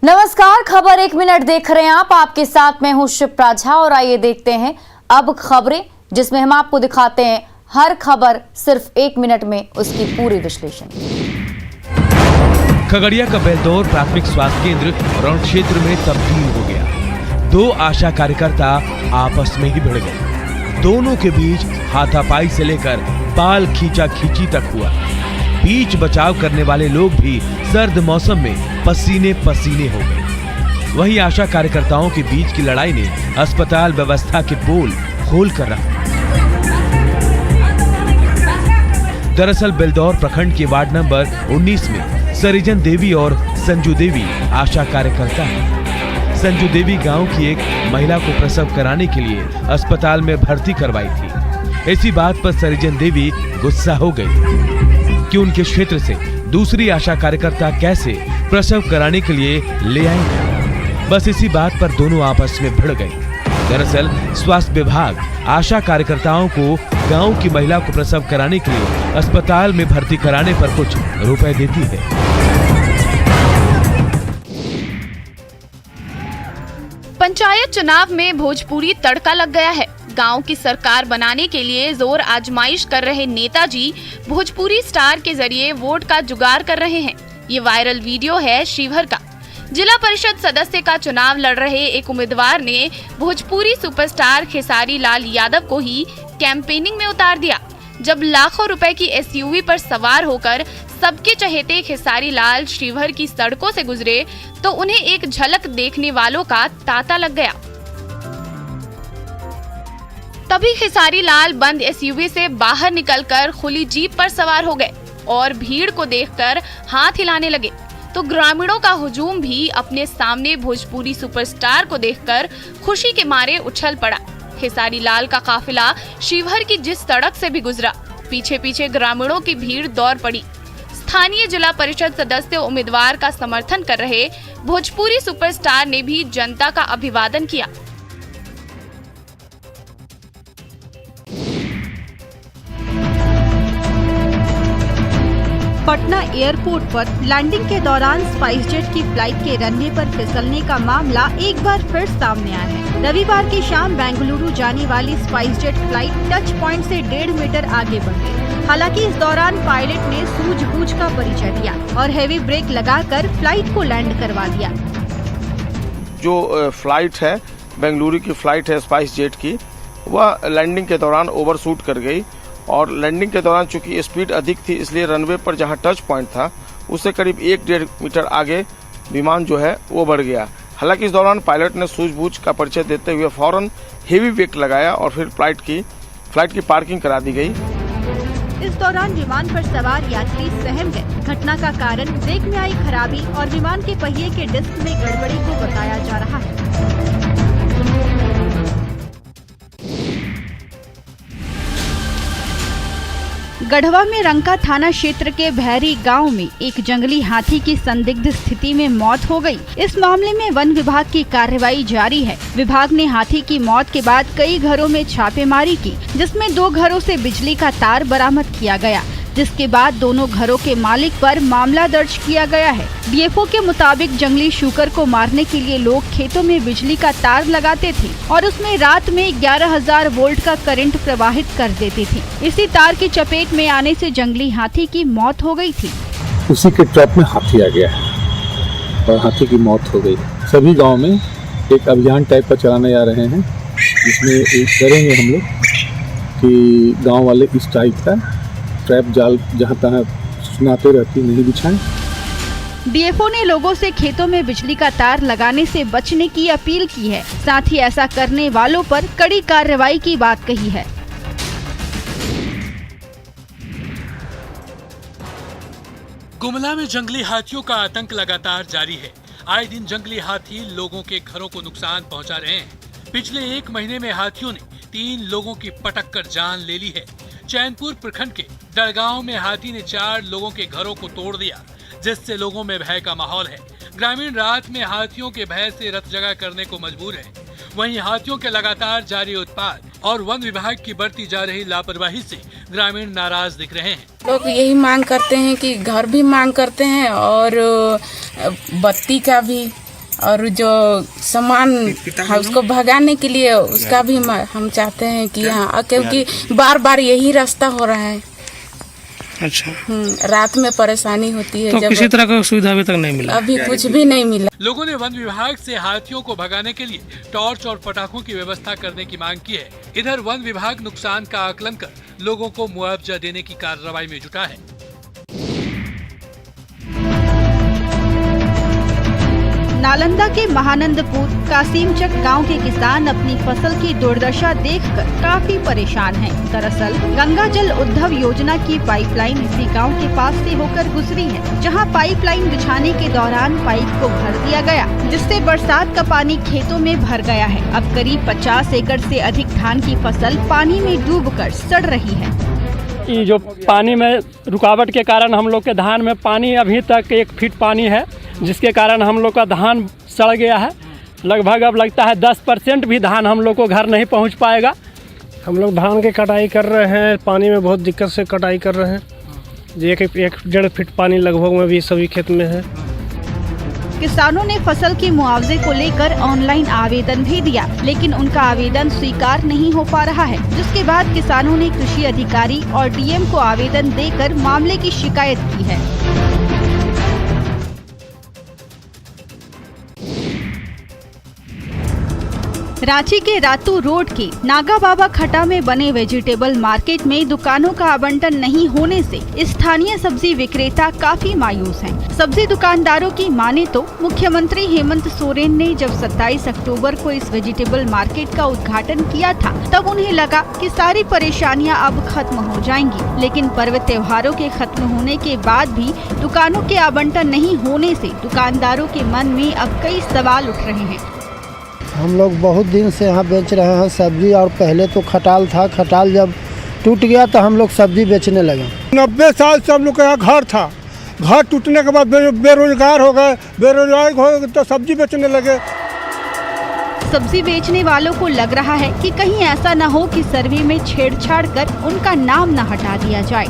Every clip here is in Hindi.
नमस्कार, खबर 1 मिनट देख रहे हैं आप। आपके साथ मैं हूं शिप्रा झा और आइए देखते हैं अब खबरें, जिसमें हम आपको दिखाते हैं हर खबर सिर्फ 1 मिनट में उसकी पूरी विश्लेषण। खगड़िया का बेलदौर प्राथमिक स्वास्थ्य केंद्र रण क्षेत्र में तब्दील हो गया। 2 आशा कार्यकर्ता आपस में ही भिड़ गए। दोनों के बीच हाथापाई से लेकर बाल खींचा खींची तक हुआ। बीच बचाव करने वाले लोग भी सर्द मौसम में पसीने पसीने हो गए। वहीं आशा कार्यकर्ताओं के बीच की लड़ाई ने अस्पताल व्यवस्था के पोल खोल कर रखा। दरअसल बेलदौर प्रखंड के वार्ड नंबर 19 में सरिजन देवी और संजू देवी आशा कार्यकर्ता हैं। संजू देवी गांव की एक महिला को प्रसव कराने के लिए अस्पताल में भर्ती करवाई थी। इसी बात पर सरिजन देवी गुस्सा हो गई कि उनके क्षेत्र से दूसरी आशा कार्यकर्ता कैसे प्रसव कराने के लिए ले आएंगे। बस इसी बात पर दोनों आपस में भिड़ गए। दरअसल स्वास्थ्य विभाग आशा कार्यकर्ताओं को गांव की महिला को प्रसव कराने के लिए अस्पताल में भर्ती कराने पर कुछ रुपए देती है। पंचायत चुनाव में भोजपुरी तड़का लग गया है। गांव की सरकार बनाने के लिए जोर आजमाइश कर रहे नेताजी भोजपुरी स्टार के जरिए वोट का जुगाड़ कर रहे हैं। ये वायरल वीडियो है शिवहर का। जिला परिषद सदस्य का चुनाव लड़ रहे एक उम्मीदवार ने भोजपुरी सुपरस्टार खेसारी लाल यादव को ही कैंपेनिंग में उतार दिया। जब लाखों रुपए की एसयूवी पर सवार होकर सबके चहेते खेसारी लाल शिवहर की सड़कों से गुजरे तो उन्हें एक झलक देखने वालों का तांता लग गया। तभी खेसारी लाल बंद एसयूवी से बाहर निकलकर खुली जीप पर सवार हो गए और भीड़ को देखकर हाथ हिलाने लगे तो ग्रामीणों का हुजूम भी अपने सामने भोजपुरी सुपरस्टार को देखकर खुशी के मारे उछल पड़ा। खेसारी लाल का काफिला शिवहर की जिस सड़क से भी गुजरा, पीछे पीछे ग्रामीणों की भीड़ दौड़ पड़ी। स्थानीय जिला परिषद सदस्य उम्मीदवार का समर्थन कर रहे भोजपुरी सुपरस्टार ने भी जनता का अभिवादन किया। पटना एयरपोर्ट पर लैंडिंग के दौरान स्पाइसजेट की फ्लाइट के रनवे पर फिसलने का मामला एक बार फिर सामने आया है। रविवार की शाम बेंगलुरु जाने वाली स्पाइसजेट फ्लाइट टच पॉइंट से 1.5 मीटर आगे बढ़ गई। हालांकि इस दौरान पायलट ने सूझबूझ का परिचय दिया और हेवी ब्रेक लगाकर फ्लाइट को लैंड करवा दिया। जो फ्लाइट है, बेंगलुरु की फ्लाइट है स्पाइसजेट की, वह लैंडिंग के दौरान ओवरशूट कर गई और लैंडिंग के दौरान चूंकि स्पीड अधिक थी, इसलिए रनवे पर जहां टच पॉइंट था उससे करीब 1-1.5 मीटर आगे विमान जो है वो बढ़ गया। हालांकि इस दौरान पायलट ने सूझबूझ का परिचय देते हुए फौरन हेवी ब्रेक लगाया और फिर फ्लाइट की पार्किंग करा दी गई। इस दौरान विमान पर सवार यात्री सहम गए। घटना का कारण ब्रेक में आई खराबी और विमान के पहिए के डिस्क में गड़बड़ी को बताया जा रहा है। गढ़वा में रंका थाना क्षेत्र के भैरी गांव में एक जंगली हाथी की संदिग्ध स्थिति में मौत हो गई। इस मामले में वन विभाग की कार्रवाई जारी है। विभाग ने हाथी की मौत के बाद कई घरों में छापेमारी की, जिसमें 2 घरों से बिजली का तार बरामद किया गया, जिसके बाद दोनों घरों के मालिक पर मामला दर्ज किया गया है। डीएफओ के मुताबिक जंगली शूकर को मारने के लिए लोग खेतों में बिजली का तार लगाते थे और उसमें रात में 11,000 वोल्ट का करंट प्रवाहित कर देते थे। इसी तार की चपेट में आने से जंगली हाथी की मौत हो गई थी। उसी के ट्रैप में हाथी आ गया है और हाथी की मौत हो गई। सभी गाँव में एक अभियान टाइप का चलाने जा रहे हैं, जिसमें एक करेंगे हम लोग कि गाँव वाले इस टाइप का ट्रैप जाल जहाँ तहाँ सुनाते रहती नहीं बिछाएं। डीएफओ ने लोगों से खेतों में बिजली का तार लगाने से बचने की अपील की है। साथ ही ऐसा करने वालों पर कड़ी कार्रवाई की बात कही है। गुमला में जंगली हाथियों का आतंक लगातार जारी है। आए दिन जंगली हाथी लोगों के घरों को नुकसान पहुंचा रहे हैं। पिछले 1 महीने में हाथियों ने 3 लोगों की पटक कर जान ले ली है। चैनपुर प्रखंड के दड़गांव में हाथी ने 4 लोगों के घरों को तोड़ दिया, जिससे लोगों में भय का माहौल है। ग्रामीण रात में हाथियों के भय से रत जगह करने को मजबूर है। वहीं हाथियों के लगातार जारी उत्पात और वन विभाग की बढ़ती जा रही लापरवाही से ग्रामीण नाराज दिख रहे हैं। लोग यही मांग करते हैं कि घर भी मांग करते हैं और बत्ती का भी और जो सामान है उसको भगाने के लिए उसका भी हम चाहते हैं कि यहाँ, क्योंकि बार बार यही रास्ता हो रहा है। अच्छा। रात में परेशानी होती है। तो किसी तरह का सुविधा अभी तक नहीं मिला? अभी कुछ भी नहीं मिला। लोगों ने वन विभाग से हाथियों को भगाने के लिए टॉर्च और पटाखों की व्यवस्था करने की मांग की है। इधर वन विभाग नुकसान का आकलन कर लोगों को मुआवजा देने की कार्रवाई में जुटा है। नालंदा के महानंदपुर कासिमचक गांव के किसान अपनी फसल की दुर्दशा देखकर काफी परेशान हैं। दरअसल गंगा जल उद्धव योजना की पाइपलाइन इसी गांव के पास से होकर गुजरी है, जहां पाइपलाइन बिछाने के दौरान पाइप को भर दिया गया, जिससे बरसात का पानी खेतों में भर गया है। अब करीब 50 एकड़ से अधिक धान की फसल पानी में डूबकर सड़ रही है। ये जो पानी में रुकावट के कारण हम लोग के धान में पानी अभी तक 1 फीट पानी है, जिसके कारण हम लोग का धान सड़ गया है। लगभग अब लगता है 10% भी धान हम लोग को घर नहीं पहुंच पाएगा। हम लोग धान की कटाई कर रहे हैं, पानी में बहुत दिक्कत से कटाई कर रहे हैं। 1-1.5 फीट पानी लगभग में भी सभी खेत में है। किसानों ने फसल के मुआवजे को लेकर ऑनलाइन आवेदन भी दिया, लेकिन उनका आवेदन स्वीकार नहीं हो पा रहा है, जिसके बाद किसानों ने कृषि अधिकारी और डीएम को आवेदन देकर मामले की शिकायत की है। रांची के रातू रोड के नागा बाबा खटा में बने वेजिटेबल मार्केट में दुकानों का आवंटन नहीं होने से स्थानीय सब्जी विक्रेता काफी मायूस हैं। सब्जी दुकानदारों की माने तो मुख्यमंत्री हेमंत सोरेन ने जब 27 अक्टूबर को इस वेजिटेबल मार्केट का उद्घाटन किया था, तब उन्हें लगा कि सारी परेशानियां अब खत्म हो जाएंगी, लेकिन पर्व त्योहारों के खत्म होने के बाद भी दुकानों के आवंटन नहीं होने से दुकानदारों के मन में अब कई सवाल उठ रहे हैं। हम लोग बहुत दिन से यहाँ बेच रहे हैं सब्जी, और पहले तो खटाल था। खटाल जब टूट गया तो हम लोग सब्जी बेचने लगे। 90 साल से हम लोग का यहाँ घर था। घर टूटने के बाद बेरोजगार हो गए। बेरोजगार हो गए तो सब्जी बेचने लगे। सब्जी बेचने वालों को लग रहा है कि कहीं ऐसा न हो कि सर्वे में छेड़छाड़ कर उनका नाम न हटा दिया जाए।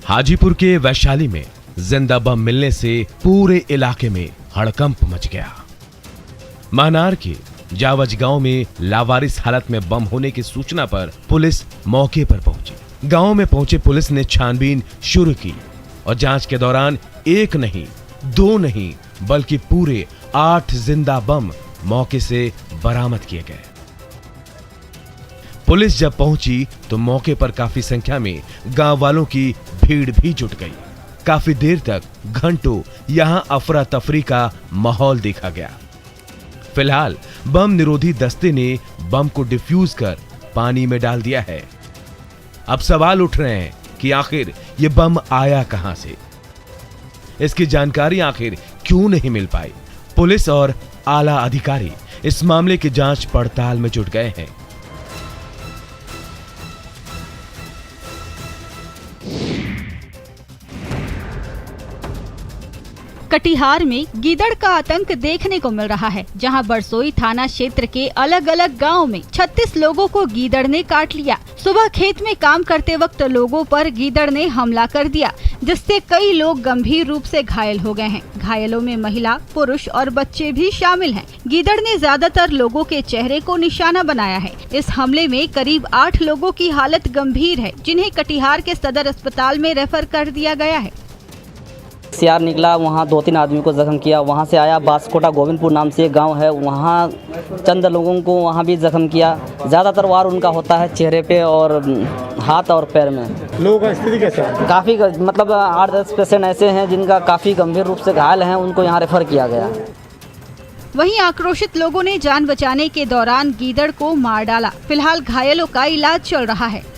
हाजीपुर के वैशाली में जिंदा बम मिलने से पूरे इलाके में हड़कंप मच गया। महनार के जावज गांव में लावारिस हालत में बम होने की सूचना पर पुलिस मौके पर पहुंची। गांव में पहुंचे पुलिस ने छानबीन शुरू की और जांच के दौरान 1 नहीं 2 नहीं बल्कि पूरे 8 जिंदा बम मौके से बरामद किए गए। पुलिस जब पहुंची तो मौके पर काफी संख्या में गांव वालों की भीड़ भी जुट गई। काफी देर तक घंटों यहां अफरा तफरी का माहौल देखा गया। फिलहाल बम निरोधी दस्ते ने बम को डिफ्यूज कर पानी में डाल दिया है। अब सवाल उठ रहे हैं कि आखिर ये बम आया कहां से, इसकी जानकारी आखिर क्यों नहीं मिल पाई। पुलिस और आला अधिकारी इस मामले की जांच पड़ताल में जुट गए हैं। कटिहार में गीदड़ का आतंक देखने को मिल रहा है, जहां बरसोई थाना क्षेत्र के अलग अलग गांव में 36 लोगों को गीदड़ ने काट लिया। सुबह खेत में काम करते वक्त लोगों पर गीदड़ ने हमला कर दिया, जिससे कई लोग गंभीर रूप से घायल हो गए हैं। घायलों में महिला, पुरुष और बच्चे भी शामिल हैं। गीदड़ ने ज्यादातर लोगों के चेहरे को निशाना बनाया है। इस हमले में करीब 8 लोगों की हालत गंभीर है, जिन्हें कटिहार के सदर अस्पताल में रेफर कर दिया गया है। सियार निकला, वहाँ 2-3 आदमी को जख्म किया। वहाँ से आया बांसकोटा गोविंदपुर नाम से एक गांव है, वहाँ चंद लोगों को वहाँ भी जख्म किया। ज़्यादातर वार उनका होता है चेहरे पे और हाथ और पैर में। लोगों का स्थिति कैसा है? काफ़ी मतलब 8-10 पेशेंट ऐसे हैं जिनका काफ़ी गंभीर रूप से घायल हैं, उनको यहाँ रेफर किया गया। वहीं आक्रोशित लोगों ने जान बचाने के दौरान गीदड़ को मार डाला। फिलहाल घायलों का इलाज चल रहा है।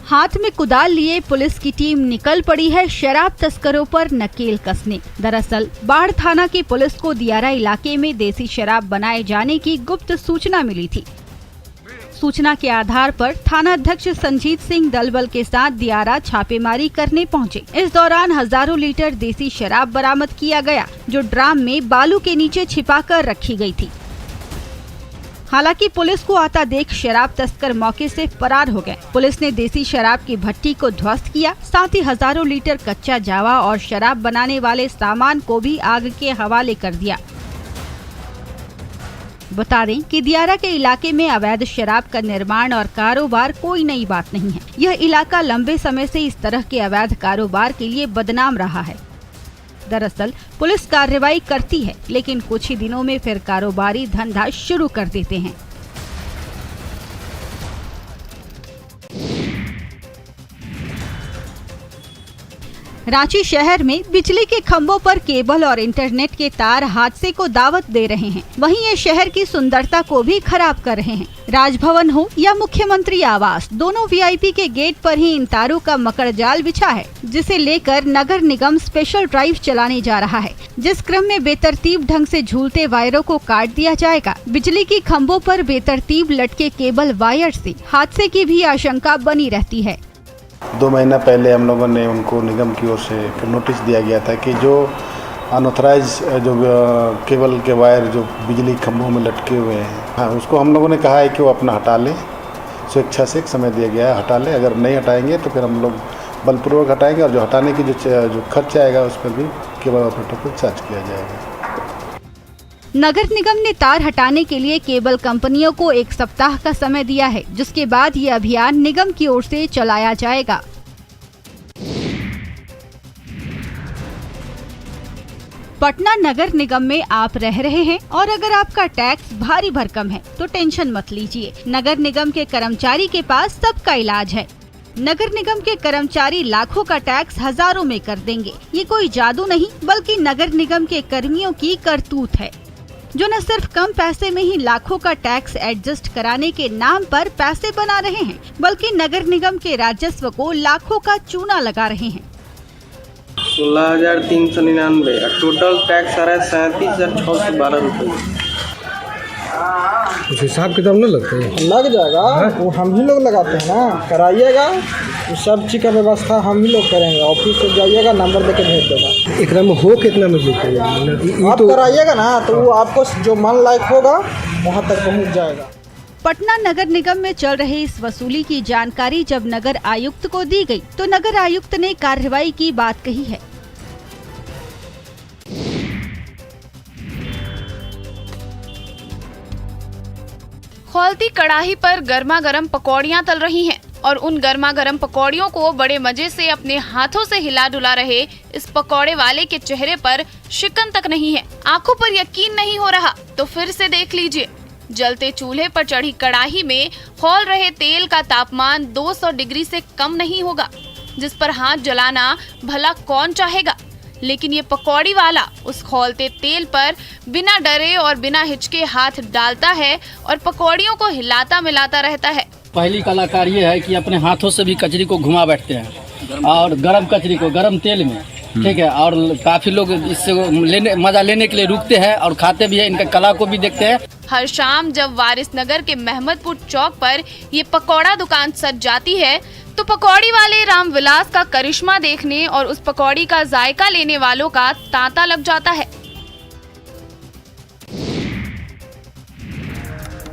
हाथ में कुदाल लिए पुलिस की टीम निकल पड़ी है शराब तस्करों पर नकेल कसने। दरअसल बाढ़ थाना की पुलिस को दियारा इलाके में देसी शराब बनाए जाने की गुप्त सूचना मिली थी। सूचना के आधार पर थानाध्यक्ष संजीत सिंह दलबल के साथ दियारा छापेमारी करने पहुंचे। इस दौरान हजारों लीटर देसी शराब बरामद किया गया, जो ड्राम में बालू के नीचे छिपाकर रखी गई थी। हालांकि पुलिस को आता देख शराब तस्कर मौके से फरार हो गए। पुलिस ने देसी शराब की भट्टी को ध्वस्त किया, साथ ही हजारों लीटर कच्चा जावा और शराब बनाने वाले सामान को भी आग के हवाले कर दिया। बता दें कि दियारा के इलाके में अवैध शराब का निर्माण और कारोबार कोई नई बात नहीं है। यह इलाका लंबे समय से इस तरह के अवैध कारोबार के लिए बदनाम रहा है। दरअसल पुलिस कार्रवाई करती है, लेकिन कुछ ही दिनों में फिर कारोबारी धंधा शुरू कर देते हैं। रांची शहर में बिजली के खंभों पर केबल और इंटरनेट के तार हादसे को दावत दे रहे हैं। वहीं ये शहर की सुंदरता को भी खराब कर रहे हैं। राजभवन हो या मुख्यमंत्री आवास, दोनों वीआईपी के गेट पर ही इन तारों का मकड़जाल बिछा है, जिसे लेकर नगर निगम स्पेशल ड्राइव चलाने जा रहा है, जिस क्रम में बेतरतीब ढंग से झूलते वायरों को काट दिया जाएगा। बिजली की खंभों पर बेतरतीब लटके केबल वायर से हादसे की भी आशंका बनी रहती है। 2 महीना पहले हम लोगों ने उनको निगम की ओर से नोटिस दिया गया था कि जो अनऑथराइज जो केबल के वायर जो बिजली खंभों में लटके हुए हैं, हाँ, उसको हम लोगों ने कहा है कि वो अपना हटा लें। स्वेच्छा से एक समय दिया गया है, हटा लें। अगर नहीं हटाएंगे तो फिर हम लोग बलपूर्वक हटाएंगे और जो हटाने की जो खर्च आएगा उस पर भी केबल ऑपरेटर को चार्ज किया जाएगा। नगर निगम ने तार हटाने के लिए केबल कंपनियों को 1 सप्ताह का समय दिया है, जिसके बाद ये अभियान निगम की ओर से चलाया जाएगा। पटना नगर निगम में आप रह रहे हैं और अगर आपका टैक्स भारी भरकम है तो टेंशन मत लीजिए। नगर निगम के कर्मचारी के पास सबका इलाज है। नगर निगम के कर्मचारी लाखों का टैक्स हजारों में कर देंगे। ये कोई जादू नहीं, बल्कि नगर निगम के कर्मियों की करतूत है, जो न सिर्फ कम पैसे में ही लाखों का टैक्स एडजस्ट कराने के नाम पर पैसे बना रहे हैं, बल्कि नगर निगम के राजस्व को लाखों का चूना लगा रहे हैं। 16,399 और टोटल टैक्स आ रहा है 37,612 रुपये। कुछ हिसाब किताब नहीं लगता है? लग जाएगा, वो हम ही लोग लगाते हैं ना, कराइएगा। तो सब चीज़ का व्यवस्था हम ही लोग करेंगे। ऑफिस से जाइएगा, नंबर देके भेज देगा। एक में हो कितना में आप कराइएगा ना, तो वो आपको जो मन लायक होगा वहाँ तक पहुँच जाएगा। पटना नगर निगम में चल रहे इस वसूली की जानकारी जब नगर आयुक्त को दी गई, तो नगर आयुक्त ने कार्रवाई की बात कही है। खौलती कड़ाही पर गर्मा गर्म पकौड़ियां तल रही हैं और उन गर्मा गर्म पकौड़ियों को बड़े मजे से अपने हाथों से हिला डुला रहे इस पकौड़े वाले के चेहरे पर शिकन तक नहीं है। आंखों पर यकीन नहीं हो रहा तो फिर से देख लीजिए। जलते चूल्हे पर चढ़ी कड़ाही में खौल रहे तेल का तापमान 200 डिग्री से कम नहीं होगा, जिस पर हाथ जलाना भला कौन चाहेगा। लेकिन ये पकौड़ी वाला उस खौलते तेल पर बिना डरे और बिना हिचके हाथ डालता है और पकौड़ियों को हिलाता मिलाता रहता है। पहली कलाकार ये है कि अपने हाथों से भी कचरी को घुमा बैठते हैं और गरम कचरी को गरम तेल में, ठीक है। और काफी लोग इससे मजा लेने के लिए रुकते हैं और खाते भी हैं, इनका कला को भी देखते हैं। हर शाम जब वारिस नगर के महमदपुर चौक पर ये पकौड़ा दुकान सज जाती है तो पकौड़ी वाले रामविलास का करिश्मा देखने और उस पकौड़ी का जायका लेने वालों का तांता लग जाता है।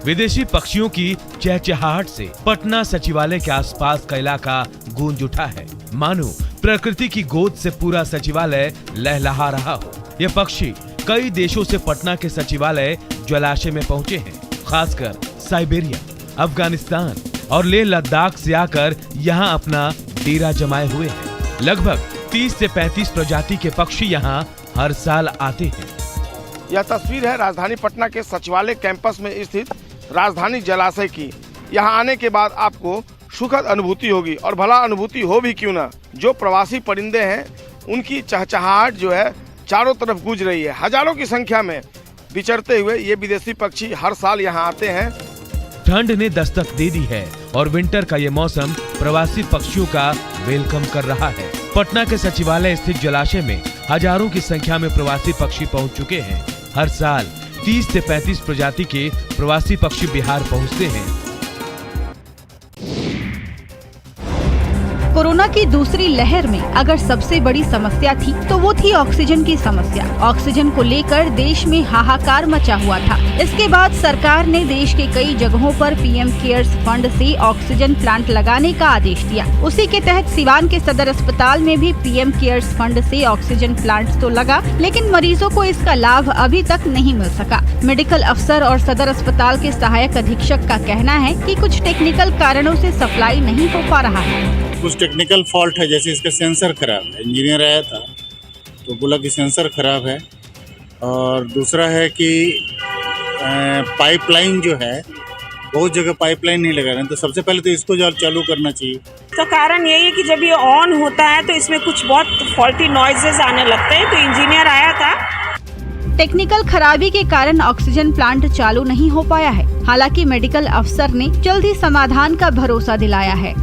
विदेशी पक्षियों की चहचहाहट से पटना सचिवालय के आसपास का इलाका गूंज उठा है, मानो प्रकृति की गोद से पूरा सचिवालय लहलहा रहा हो। ये पक्षी कई देशों से पटना के सचिवालय जलाशय में पहुंचे हैं, खासकर साइबेरिया, अफगानिस्तान और लेह लद्दाख से आकर यहाँ अपना डेरा जमाए हुए हैं। लगभग 30 से 35 प्रजाति के पक्षी यहाँ हर साल आते हैं। यह तस्वीर है राजधानी पटना के सचिवालय कैंपस में स्थित राजधानी जलाशय की। यहाँ आने के बाद आपको सुखद अनुभूति होगी, और भला अनुभूति हो भी क्यों ना, जो प्रवासी परिंदे हैं उनकी चहचहाहट जो है चारों तरफ गूंज रही है। हजारों की संख्या में विचरते हुए ये विदेशी पक्षी हर साल यहाँ आते हैं। ठंड ने दस्तक दे दी है और विंटर का ये मौसम प्रवासी पक्षियों का वेलकम कर रहा है। पटना के सचिवालय स्थित जलाशय में हजारों की संख्या में प्रवासी पक्षी पहुंच चुके हैं। हर साल 30 से 35 प्रजाति के प्रवासी पक्षी बिहार पहुंचते हैं। कोरोना की दूसरी लहर में अगर सबसे बड़ी समस्या थी तो वो थी ऑक्सीजन की समस्या। ऑक्सीजन को लेकर देश में हाहाकार मचा हुआ था। इसके बाद सरकार ने देश के कई जगहों पर पीएम केयर्स फंड से ऑक्सीजन प्लांट लगाने का आदेश दिया। उसी के तहत सिवान के सदर अस्पताल में भी पीएम केयर्स फंड से ऑक्सीजन प्लांट तो लगा, लेकिन मरीजों को इसका लाभ अभी तक नहीं मिल सका। मेडिकल अफसर और सदर अस्पताल के सहायक अधीक्षक का कहना है कि कुछ टेक्निकल कारणों से सप्लाई नहीं हो पा रहा है। कुछ टेक्निकल फॉल्ट है, जैसे इसका सेंसर खराब है। इंजीनियर आया था तो बोला कि सेंसर खराब है, और दूसरा है कि पाइपलाइन जो है, बहुत जगह पाइपलाइन नहीं लगा रहे हैं, तो सबसे पहले तो इसको चालू करना चाहिए। तो कारण यही है कि जब ये ऑन होता है तो इसमें कुछ बहुत फॉल्टी नॉइजेस आने लगते हैं, तो इंजीनियर आया था। टेक्निकल खराबी के कारण ऑक्सीजन प्लांट चालू नहीं हो पाया है। हालांकि मेडिकल अफसर ने जल्द ही समाधान का भरोसा दिलाया है।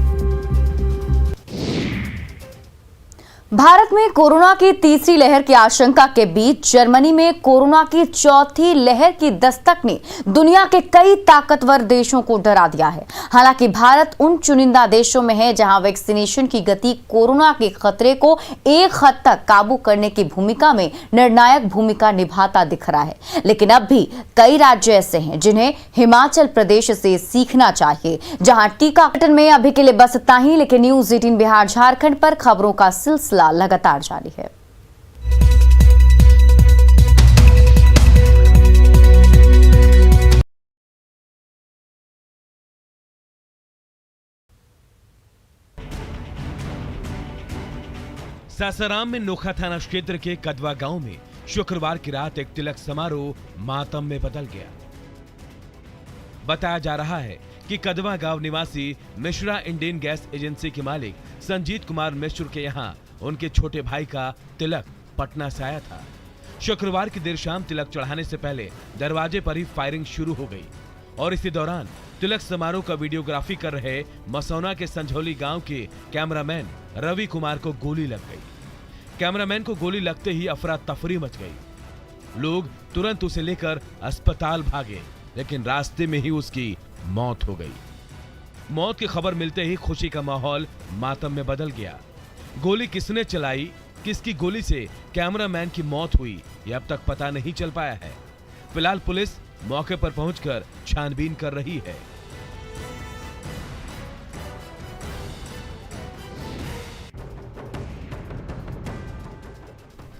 भारत में कोरोना की तीसरी लहर की आशंका के बीच जर्मनी में कोरोना की चौथी लहर की दस्तक ने दुनिया के कई ताकतवर देशों को डरा दिया है। हालांकि भारत उन चुनिंदा देशों में है जहां वैक्सीनेशन की गति कोरोना के खतरे को एक हद तक काबू करने की भूमिका में निर्णायक भूमिका निभाता दिख रहा है। लेकिन अब भी कई राज्य ऐसे हैं जिन्हें हिमाचल प्रदेश से सीखना चाहिए, जहां टीकाकरण में अभी के लिए बस इतना ही। लेकिन न्यूज़ 18 बिहार झारखंड पर खबरों का सिलसिला लगातार जारी है। सासाराम में नोखा थाना क्षेत्र के कदवा गांव में शुक्रवार की रात एक तिलक समारोह मातम में बदल गया। बताया जा रहा है कि कदवा गांव निवासी मिश्रा इंडियन गैस एजेंसी के मालिक संजीत कुमार मिश्र के यहां उनके छोटे भाई का तिलक पटना से आया था। शुक्रवार की देर शाम तिलक चढ़ाने से पहले दरवाजे पर ही फायरिंग शुरू हो गई और इसी दौरान तिलक समारोह का वीडियोग्राफी कर रहे मसौना के संझौली गांव के कैमरामैन रवि कुमार को गोली लग गई। कैमरामैन को गोली लगते ही अफरा तफरी मच गई। लोग तुरंत उसे लेकर अस्पताल भागे, लेकिन रास्ते में ही उसकी मौत हो गई। मौत की खबर मिलते ही खुशी का माहौल मातम में बदल गया। गोली किसने चलाई, किसकी गोली से कैमरामैन की मौत हुई, यह अब तक पता नहीं चल पाया है। फिलहाल पुलिस मौके पर पहुंचकर छानबीन कर रही है।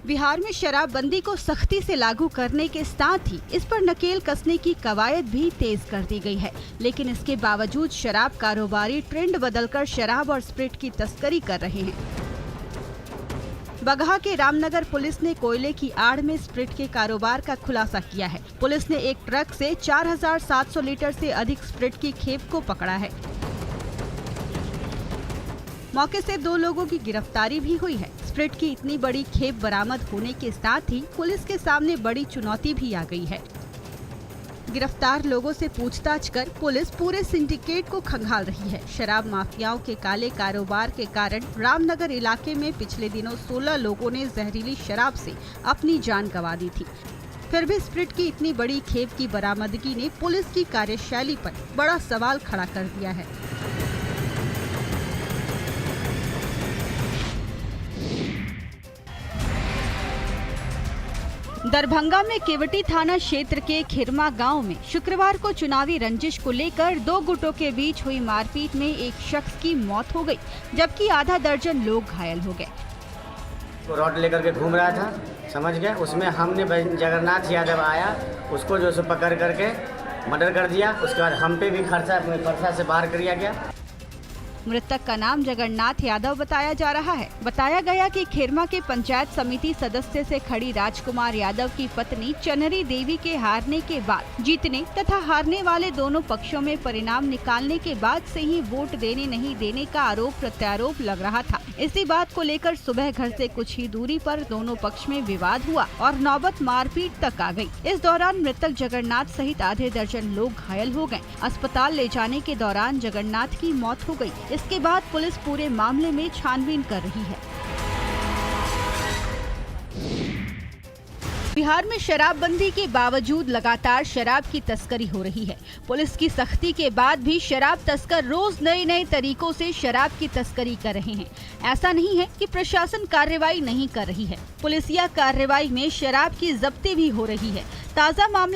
बिहार में शराबबंदी को सख्ती से लागू करने के साथ ही इस पर नकेल कसने की कवायद भी तेज कर दी गई है। लेकिन इसके बावजूद शराब कारोबारी ट्रेंड बदलकर शराब और स्प्रिट की तस्करी कर रहे हैं। बगहा के रामनगर पुलिस ने कोयले की आड़ में स्प्रिट के कारोबार का खुलासा किया है। पुलिस ने एक ट्रक से 4700 लीटर से अधिक स्प्रिट की खेप को पकड़ा है। मौके से 2 लोगों की गिरफ्तारी भी हुई है। स्प्रिट की इतनी बड़ी खेप बरामद होने के साथ ही पुलिस के सामने बड़ी चुनौती भी आ गई है। गिरफ्तार लोगों से पूछताछ कर पुलिस पूरे सिंडिकेट को खंगाल रही है। शराब माफियाओं के काले कारोबार के कारण रामनगर इलाके में पिछले दिनों 16 लोगों ने जहरीली शराब से अपनी जान गंवा दी थी। फिर भी स्प्रिट की इतनी बड़ी खेप की बरामदगी ने पुलिस की कार्यशैली पर बड़ा सवाल खड़ा कर दिया है। दरभंगा में केवटी थाना क्षेत्र के खिरमा गांव में शुक्रवार को चुनावी रंजिश को लेकर 2 गुटों के बीच हुई मारपीट में एक शख्स की मौत हो गई, जबकि आधा दर्जन लोग घायल हो गए। वो रॉड लेकर के घूम रहा था, समझ गए। उसमें हमने जगन्नाथ यादव आया, उसको जो सो पकड़ करके मर्डर कर दिया। उसके बाद हम पे भी खर्चा से बाहर किया गया। मृतक का नाम जगन्नाथ यादव बताया जा रहा है। बताया गया कि खेरमा के पंचायत समिति सदस्य से खड़ी राजकुमार यादव की पत्नी चनरी देवी के हारने के बाद जीतने तथा हारने वाले दोनों पक्षों में परिणाम निकालने के बाद से ही वोट देने नहीं देने का आरोप प्रत्यारोप लग रहा था। इसी बात को लेकर सुबह घर से कुछ ही दूरी पर दोनों पक्ष में विवाद हुआ और नौबत मारपीट तक आ गई। इस दौरान मृतक जगन्नाथ सहित आधे दर्जन लोग घायल हो गए। अस्पताल ले जाने के दौरान जगन्नाथ की मौत हो गई। इसके बाद पुलिस पूरे मामले में छानबीन कर रही है। बिहार में शराबबंदी के बावजूद लगातार शराब की तस्करी हो रही है। पुलिस की सख्ती के बाद भी शराब तस्कर रोज नए नए तरीकों से शराब की तस्करी कर रहे हैं। ऐसा नहीं है कि प्रशासन कार्रवाई नहीं कर रही है। पुलिसिया कार्रवाई में शराब की जब्ती भी हो रही है। ताजा मामला